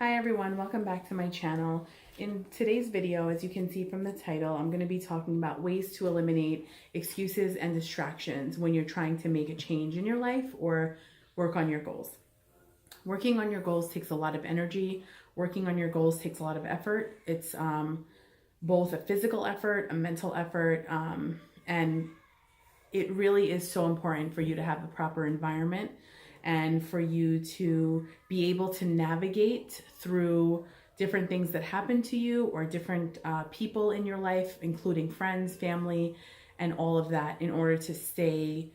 Hi everyone, welcome back to my channel. In today's video, as you can see from the title, I'm going to be talking about ways to eliminate excuses and distractions when you're trying to make a change in your life or work on your goals. Working on your goals takes a lot of energy. Working on your goals takes a lot of effort. It's both a physical effort, a mental effort, and it really is so important for you to have the proper environment and for you to be able to navigate through different things that happen to you or different people in your life, including friends, family, and all of that in order to stay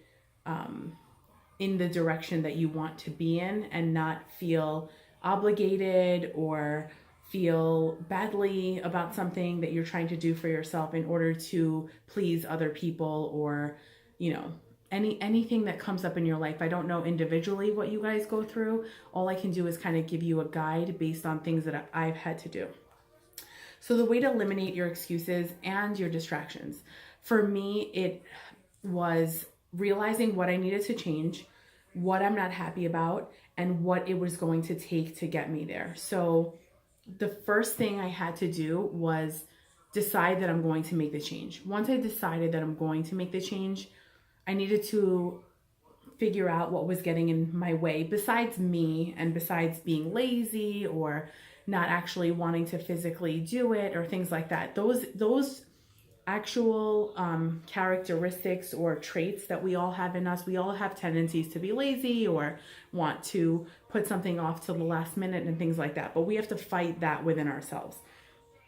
in the direction that you want to be in and not feel obligated or feel badly about something that you're trying to do for yourself in order to please other people or, you know, anything that comes up in your life. I don't know individually what you guys go through. All I can do is kind of give you a guide based on things that I've had to do. So the way to eliminate your excuses and your distractions, for me, it was realizing what I needed to change, what I'm not happy about, and what it was going to take to get me there. So the first thing I had to do was decide that I'm going to make the change. Once I decided that I'm going to make the change, I needed to figure out what was getting in my way besides me and besides being lazy or not actually wanting to physically do it or things like that. Those actual characteristics or traits that we all have in us. We all have tendencies to be lazy or want to put something off till the last minute and things like that. But we have to fight that within ourselves.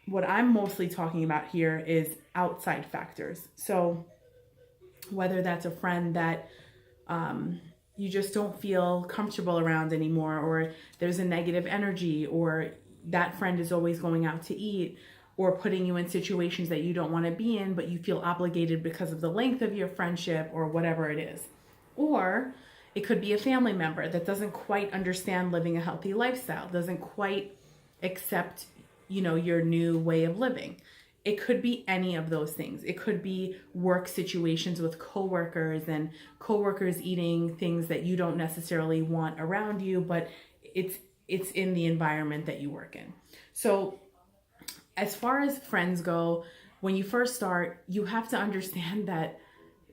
What I'm mostly talking about here is outside factors. So whether that's a friend that you just don't feel comfortable around anymore, or there's a negative energy, or that friend is always going out to eat, or putting you in situations that you don't want to be in, but you feel obligated because of the length of your friendship or whatever it is. Or it could be a family member that doesn't quite understand living a healthy lifestyle, doesn't quite accept, your new way of living. It could be any of those things. It could be work situations with coworkers and coworkers eating things that you don't necessarily want around you, but it's in the environment that you work in. So as far as friends go, when you first start, you have to understand that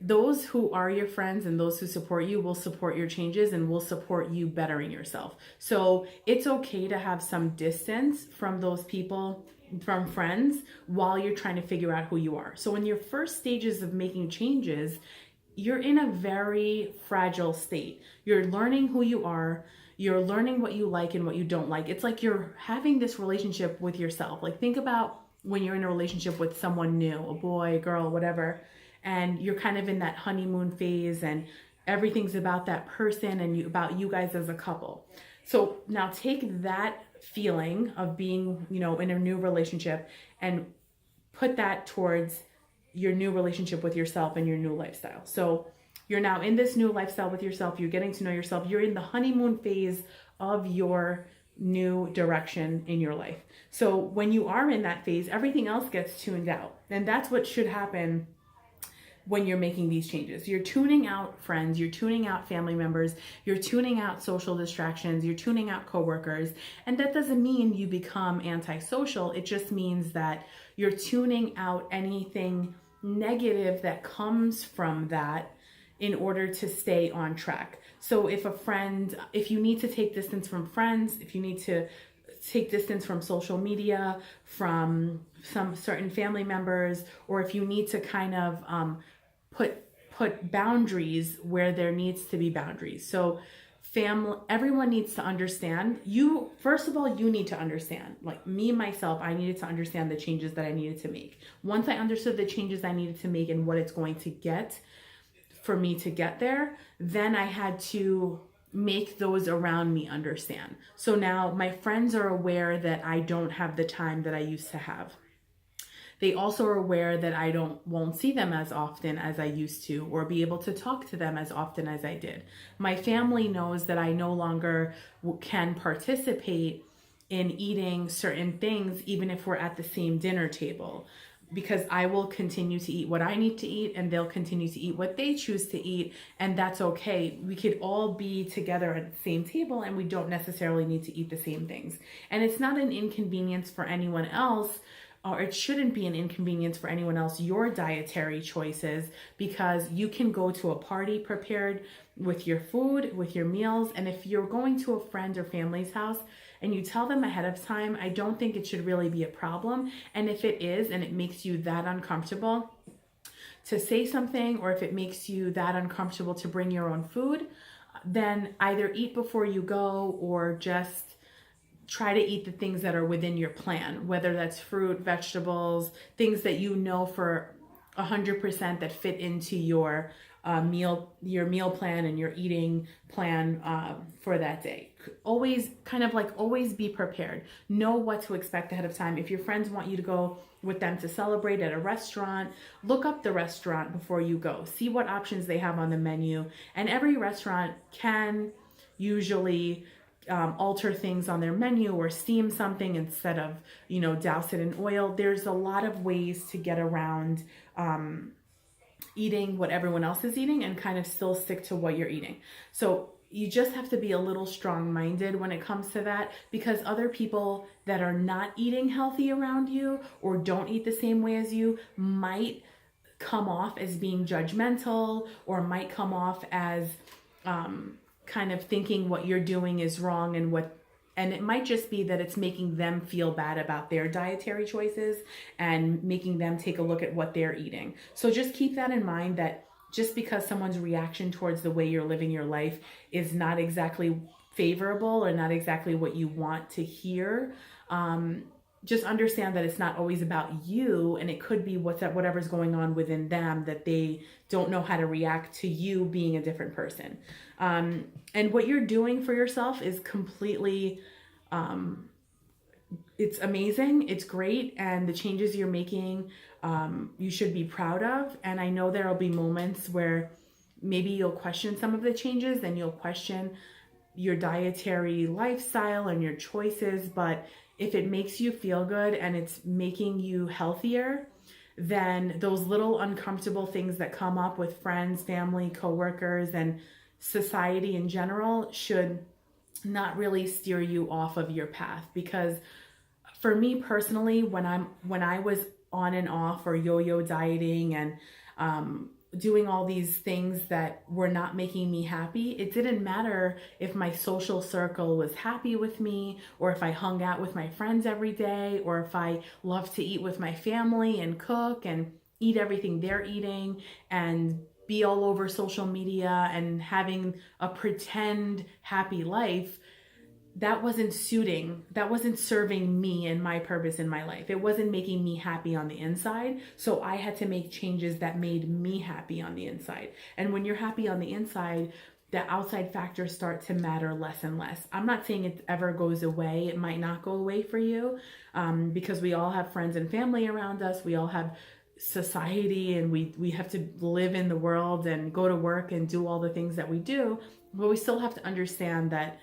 those who are your friends and those who support you will support your changes and will support you bettering yourself. So it's okay to have some distance from those people, from friends, while you're trying to figure out who you are. So in your first stages of making changes, you're in a very fragile state. You're learning who you are. You're learning what you like and what you don't like. It's like you're having this relationship with yourself. Like, think about when you're in a relationship with someone new, a boy, a girl, whatever, and you're kind of in that honeymoon phase and everything's about that person and about you guys as a couple. So now take that feeling of being, in a new relationship and put that towards your new relationship with yourself and your new lifestyle. So you're now in this new lifestyle with yourself. You're getting to know yourself. You're in the honeymoon phase of your new direction in your life. So when you are in that phase, everything else gets tuned out. And that's what should happen when you're making these changes. You're tuning out friends, you're tuning out family members, you're tuning out social distractions, you're tuning out coworkers. And that doesn't mean you become antisocial. It just means that you're tuning out anything negative that comes from that in order to stay on track. So if you need to take distance from friends, if you need to take distance from social media, from some certain family members, or if you need to kind of put boundaries where there needs to be boundaries. So everyone needs to understand. First of all, you need to understand. Like me, myself, I needed to understand the changes that I needed to make. Once I understood the changes I needed to make and what it's going to get for me to get there, then I had to make those around me understand. So now my friends are aware that I don't have the time that I used to have. They also are aware that I won't see them as often as I used to, or be able to talk to them as often as I did. My family knows that I no longer can participate in eating certain things, even if we're at the same dinner table. because I will continue to eat what I need to eat and they'll continue to eat what they choose to eat, and that's okay. We could all be together at the same table and we don't necessarily need to eat the same things. And it's not an inconvenience for anyone else, or it shouldn't be an inconvenience for anyone else, your dietary choices, because you can go to a party prepared with your food, with your meals. And if you're going to a friend or family's house and you tell them ahead of time, I don't think it should really be a problem. And if it is, and it makes you that uncomfortable to say something, or if it makes you that uncomfortable to bring your own food, then either eat before you go or just try to eat the things that are within your plan, whether that's fruit, vegetables, things that you know for 100% that fit into your meal plan and your eating plan for that day. Always always be prepared. Know what to expect ahead of time. If your friends want you to go with them to celebrate at a restaurant, look up the restaurant before you go. See what options they have on the menu. And every restaurant can usually alter things on their menu or steam something instead of, douse it in oil. There's a lot of ways to get around eating what everyone else is eating and kind of still stick to what you're eating. So you just have to be a little strong-minded when it comes to that, because other people that are not eating healthy around you or don't eat the same way as you might come off as being judgmental, or might come off as kind of thinking what you're doing is wrong, and it might just be that it's making them feel bad about their dietary choices and making them take a look at what they're eating. So just keep that in mind, that just because someone's reaction towards the way you're living your life is not exactly favorable or not exactly what you want to hear, just understand that it's not always about you, and it could be whatever's going on within them, that they don't know how to react to you being a different person. And what you're doing for yourself is completely, it's amazing, it's great, and the changes you're making, you should be proud of. And I know there'll be moments where maybe you'll question some of the changes, and you'll question your dietary lifestyle and your choices, but if it makes you feel good and it's making you healthier, then those little uncomfortable things that come up with friends, family, coworkers, and society in general should not really steer you off of your path. Because for me personally, when I was on and off or yo-yo dieting and doing all these things that were not making me happy, it didn't matter if my social circle was happy with me, or if I hung out with my friends every day, or if I loved to eat with my family and cook and eat everything they're eating and be all over social media and having a pretend happy life. That wasn't serving me and my purpose in my life. It wasn't making me happy on the inside. So I had to make changes that made me happy on the inside. And when you're happy on the inside, the outside factors start to matter less and less. I'm not saying it ever goes away. It might not go away for you, because we all have friends and family around us. We all have society, and we have to live in the world and go to work and do all the things that we do. But we still have to understand that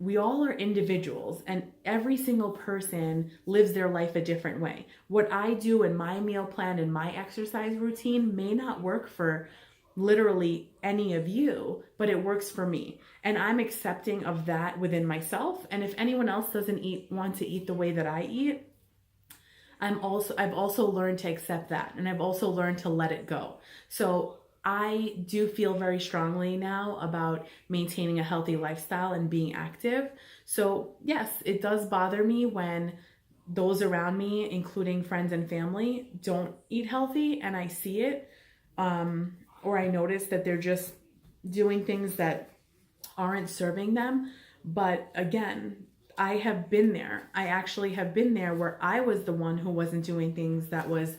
we all are individuals, and every single person lives their life a different way. What I do in my meal plan and my exercise routine may not work for literally any of you, but it works for me. And I'm accepting of that within myself. And if anyone else doesn't want to eat the way that I eat, I've also learned to accept that. And I've also learned to let it go. So I do feel very strongly now about maintaining a healthy lifestyle and being active. So yes, it does bother me when those around me, including friends and family, don't eat healthy, and I see it, or I notice that they're just doing things that aren't serving them. But again, I have been there. I actually have been there where I was the one who wasn't doing things that was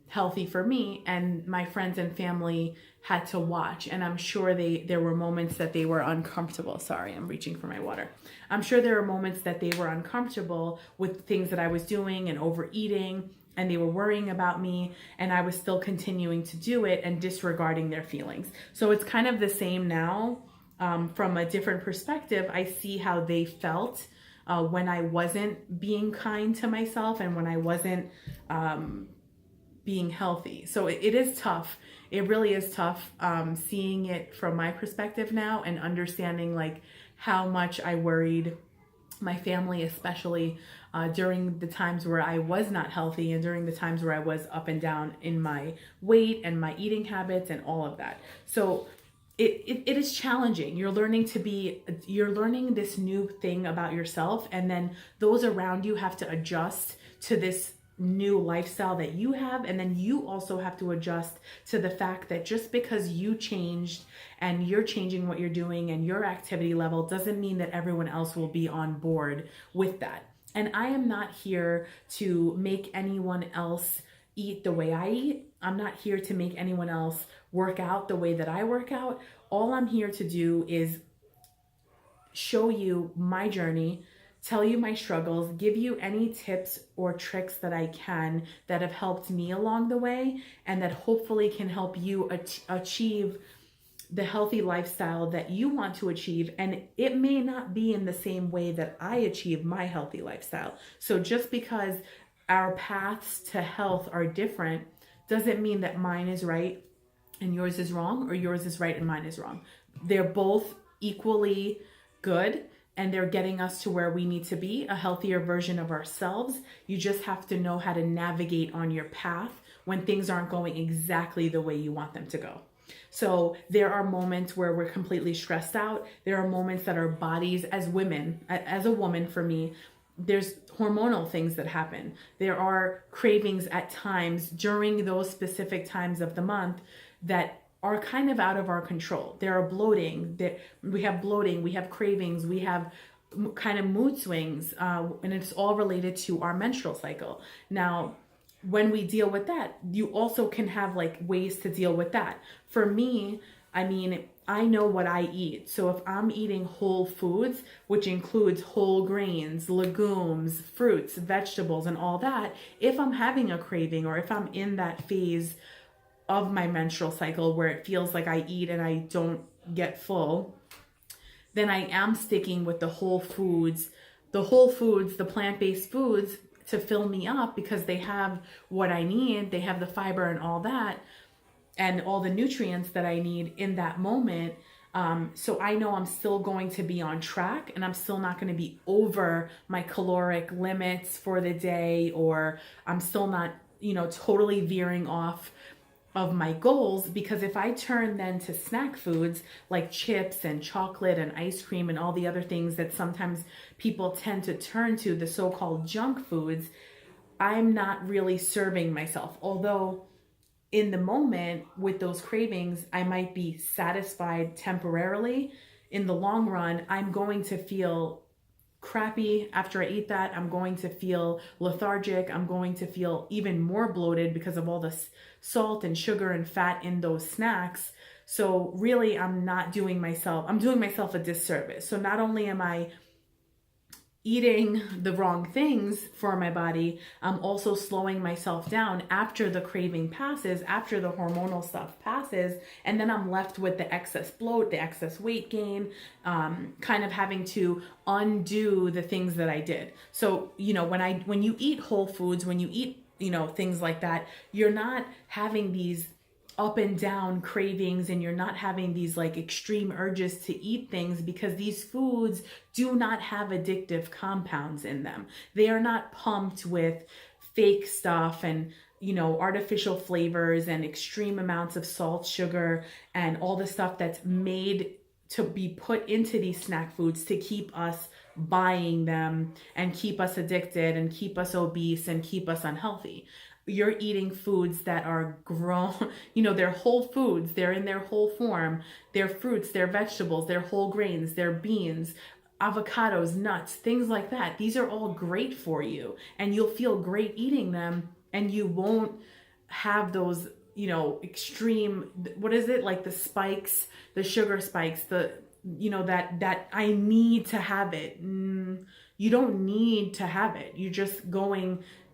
healthy for me, and my friends and family had to watch. And I'm sure there were moments that they were uncomfortable. Sorry, I'm reaching for my water. I'm sure there were moments that they were uncomfortable with things that I was doing and overeating, and they were worrying about me, and I was still continuing to do it and disregarding their feelings. So it's kind of the same now, from a different perspective. I see how they felt when I wasn't being kind to myself, and when I wasn't being healthy. So it is tough. It really is tough, seeing it from my perspective now and understanding like how much I worried my family, especially during the times where I was not healthy and during the times where I was up and down in my weight and my eating habits and all of that. So it is challenging. You're learning this new thing about yourself, and then those around you have to adjust to this new lifestyle that you have, and then you also have to adjust to the fact that just because you changed and you're changing what you're doing and your activity level doesn't mean that everyone else will be on board with that. And I am not here to make anyone else eat the way I eat. I'm not here to make anyone else work out the way that I work out. All I'm here to do is show you my journey, tell you my struggles, give you any tips or tricks that I can that have helped me along the way, and that hopefully can help you achieve the healthy lifestyle that you want to achieve. And it may not be in the same way that I achieve my healthy lifestyle. So just because our paths to health are different doesn't mean that mine is right and yours is wrong, or yours is right and mine is wrong. They're both equally good, and they're getting us to where we need to be, a healthier version of ourselves. You just have to know how to navigate on your path when things aren't going exactly the way you want them to go. So there are moments where we're completely stressed out. There are moments that our bodies, as women, as a woman for me, there's hormonal things that happen. There are cravings at times during those specific times of the month that are kind of out of our control. There are bloating, we have cravings, we have kind of mood swings, and it's all related to our menstrual cycle. Now, when we deal with that, you also can have like ways to deal with that. For me, I mean, I know what I eat. So if I'm eating whole foods, which includes whole grains, legumes, fruits, vegetables, and all that, if I'm having a craving or if I'm in that phase of my menstrual cycle where it feels like I eat and I don't get full, then I am sticking with the whole foods, the plant-based foods to fill me up, because they have what I need. They have the fiber and all that, and all the nutrients that I need in that moment. So I know I'm still going to be on track, and I'm still not going to be over my caloric limits for the day, or I'm still not, totally veering off of my goals. Because if I turn then to snack foods like chips and chocolate and ice cream and all the other things that sometimes people tend to turn to, the so-called junk foods, I'm not really serving myself. Although in the moment with those cravings, I might be satisfied temporarily. In the long run, I'm going to feel crappy after I eat that. I'm going to feel lethargic. I'm going to feel even more bloated because of all the salt and sugar and fat in those snacks. So really, I'm doing myself a disservice. So not only am I eating the wrong things for my body, I'm also slowing myself down after the craving passes, after the hormonal stuff passes, and then I'm left with the excess bloat, the excess weight gain, kind of having to undo the things that I did. So, when you eat whole foods, when you eat, things like that, you're not having these up and down cravings, and you're not having these like extreme urges to eat things, because these foods do not have addictive compounds in them. They are not pumped with fake stuff and artificial flavors and extreme amounts of salt, sugar, and all the stuff that's made to be put into these snack foods to keep us buying them and keep us addicted and keep us obese and keep us unhealthy. You're eating foods that are grown, they're whole foods, they're in their whole form, they're fruits, they're vegetables, they're whole grains, they're beans, avocados, nuts, things like that. These are all great for you, and you'll feel great eating them, and you won't have those, extreme, what is it, like the spikes, the sugar spikes, that I need to have it. You don't need to have it.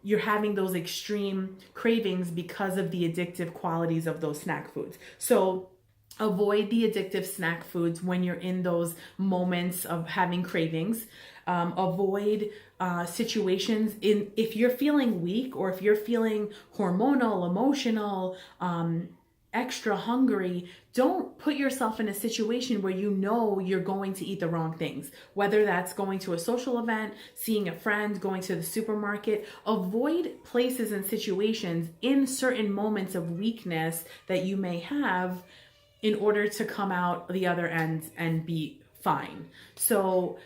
You're having those extreme cravings because of the addictive qualities of those snack foods. So avoid the addictive snack foods when you're in those moments of having cravings. Avoid situations if you're feeling weak, or if you're feeling hormonal, emotional, extra hungry. Don't put yourself in a situation where you know you're going to eat the wrong things, whether that's going to a social event, seeing a friend, going to the supermarket. Avoid places and situations in certain moments of weakness that you may have, in order to come out the other end and be fine. So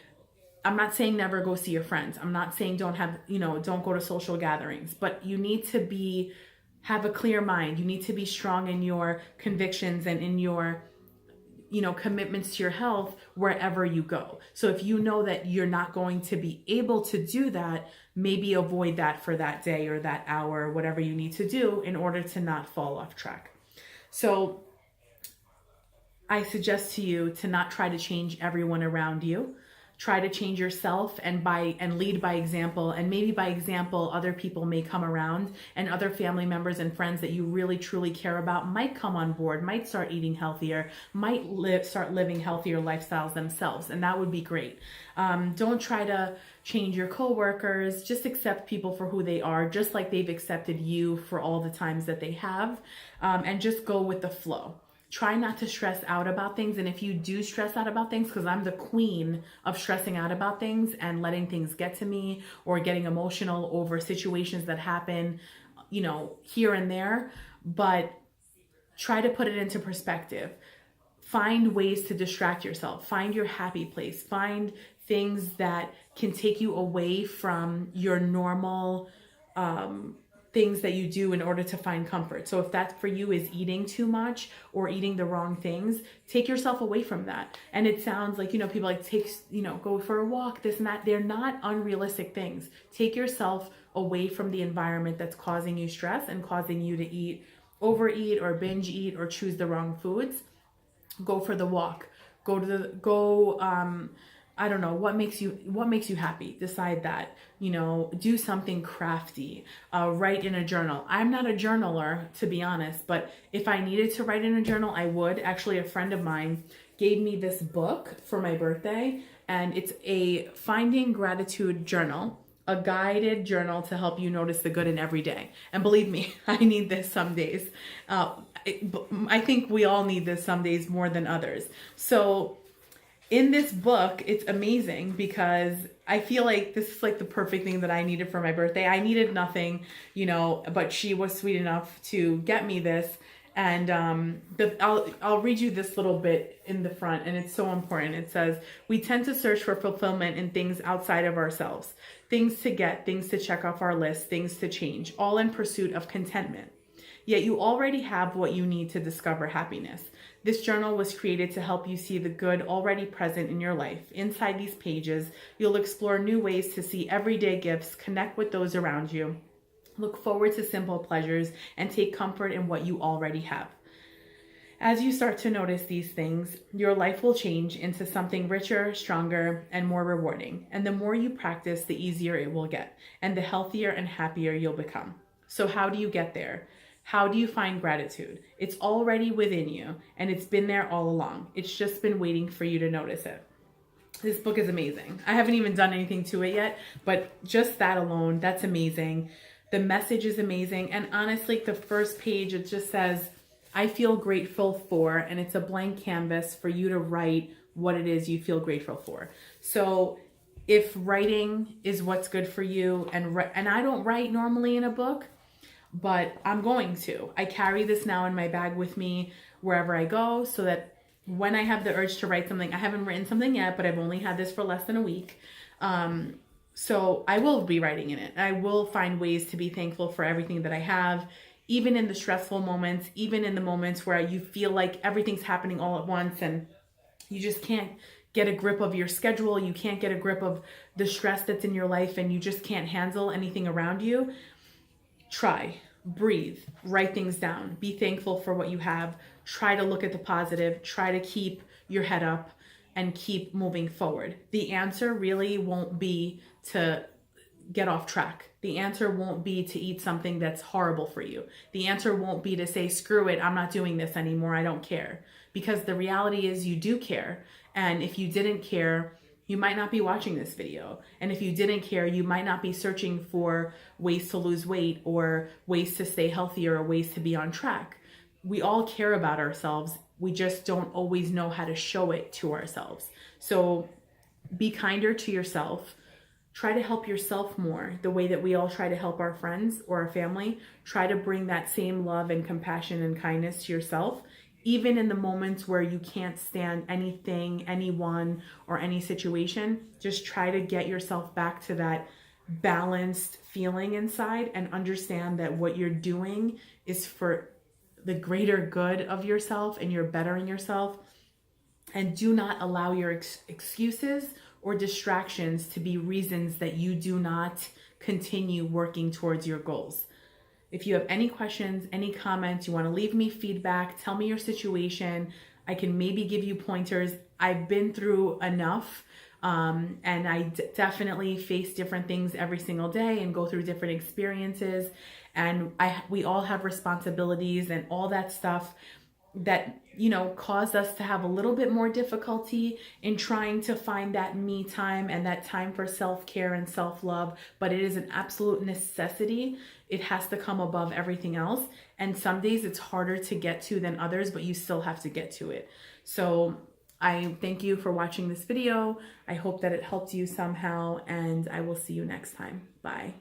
I'm not saying never go see your friends. I'm not saying don't go to social gatherings, but you need to have a clear mind. You need to be strong in your convictions and in your, commitments to your health wherever you go. So if you know that you're not going to be able to do that, maybe avoid that for that day or that hour, whatever you need to do in order to not fall off track. So I suggest to you to not try to change everyone around you. Try to change yourself and lead by example. And maybe by example, other people may come around, and other family members and friends that you really truly care about might come on board, might start eating healthier, might start living healthier lifestyles themselves. And that would be great. Don't try to change your coworkers. Just accept people for who they are, just like they've accepted you for all the times that they have. And just go with the flow. Try not to stress out about things. And if you do stress out about things, because I'm the queen of stressing out about things and letting things get to me, or getting emotional over situations that happen, here and there, but try to put it into perspective. Find ways to distract yourself. Find your happy place. Find things that can take you away from your normal, things that you do in order to find comfort. So if that for you is eating too much or eating the wrong things, take yourself away from that. And it sounds like, people like go for a walk, this and that. They're not unrealistic things. Take yourself away from the environment that's causing you stress and causing you to overeat or binge eat or choose the wrong foods. Go for the walk. I don't know, what makes you happy? Decide that. Do something crafty. Write in a journal. I'm not a journaler, to be honest, but if I needed to write in a journal, I would. Actually, a friend of mine gave me this book for my birthday, and it's a Finding Gratitude journal, a guided journal to help you notice the good in every day. And believe me, I need this some days. I think we all need this some days more than others. So in this book, it's amazing because I feel like this is like the perfect thing that I needed for my birthday. I needed nothing, but she was sweet enough to get me this. And I'll read you this little bit in the front, and it's so important. It says, "We tend to search for fulfillment in things outside of ourselves, things to get, things to check off our list, things to change, all in pursuit of contentment. Yet you already have what you need to discover happiness. This journal was created to help you see the good already present in your life. Inside these pages, you'll explore new ways to see everyday gifts, connect with those around you, look forward to simple pleasures, and take comfort in what you already have. As you start to notice these things, your life will change into something richer, stronger, and more rewarding. And the more you practice, the easier it will get, and the healthier and happier you'll become." So how do you get there? How do you find gratitude? It's already within you, and it's been there all along. It's just been waiting for you to notice it. This book is amazing. I haven't even done anything to it yet, but just that alone, that's amazing. The message is amazing. And honestly, the first page, it just says, "I feel grateful for," and it's a blank canvas for you to write what it is you feel grateful for. So if writing is what's good for you, and I don't write normally in a book, but I'm going to. I carry this now in my bag with me wherever I go, so that when I have the urge to write something, I haven't written something yet, but I've only had this for less than a week. So I will be writing in it. I will find ways to be thankful for everything that I have, even in the stressful moments, even in the moments where you feel like everything's happening all at once and you just can't get a grip of your schedule. You can't get a grip of the stress that's in your life, and you just can't handle anything around you. Try, breathe, write things down, be thankful for what you have, try to look at the positive, try to keep your head up and keep moving forward. The answer really won't be to get off track. The answer won't be to eat something that's horrible for you. The answer won't be to say, screw it, I'm not doing this anymore, I don't care. Because the reality is you do care. And if you didn't care, you might not be watching this video. And if you didn't care, you might not be searching for ways to lose weight or ways to stay healthier or ways to be on track. We all care about ourselves. We just don't always know how to show it to ourselves. So be kinder to yourself. Try to help yourself more the way that we all try to help our friends or our family. Try to bring that same love and compassion and kindness to yourself, even in the moments where you can't stand anything, anyone, or any situation. Just try to get yourself back to that balanced feeling inside and understand that what you're doing is for the greater good of yourself and you're bettering yourself. And do not allow your excuses or distractions to be reasons that you do not continue working towards your goals. If you have any questions, any comments, you want to leave me feedback, tell me your situation. I can maybe give you pointers. I've been through enough, and I definitely face different things every single day and go through different experiences. And we all have responsibilities and all that stuff that, you know, caused us to have a little bit more difficulty in trying to find that me time and that time for self-care and self-love, but it is an absolute necessity. It has to come above everything else. And some days it's harder to get to than others, but you still have to get to it. So I thank you for watching this video. I hope that it helped you somehow, and I will see you next time. Bye.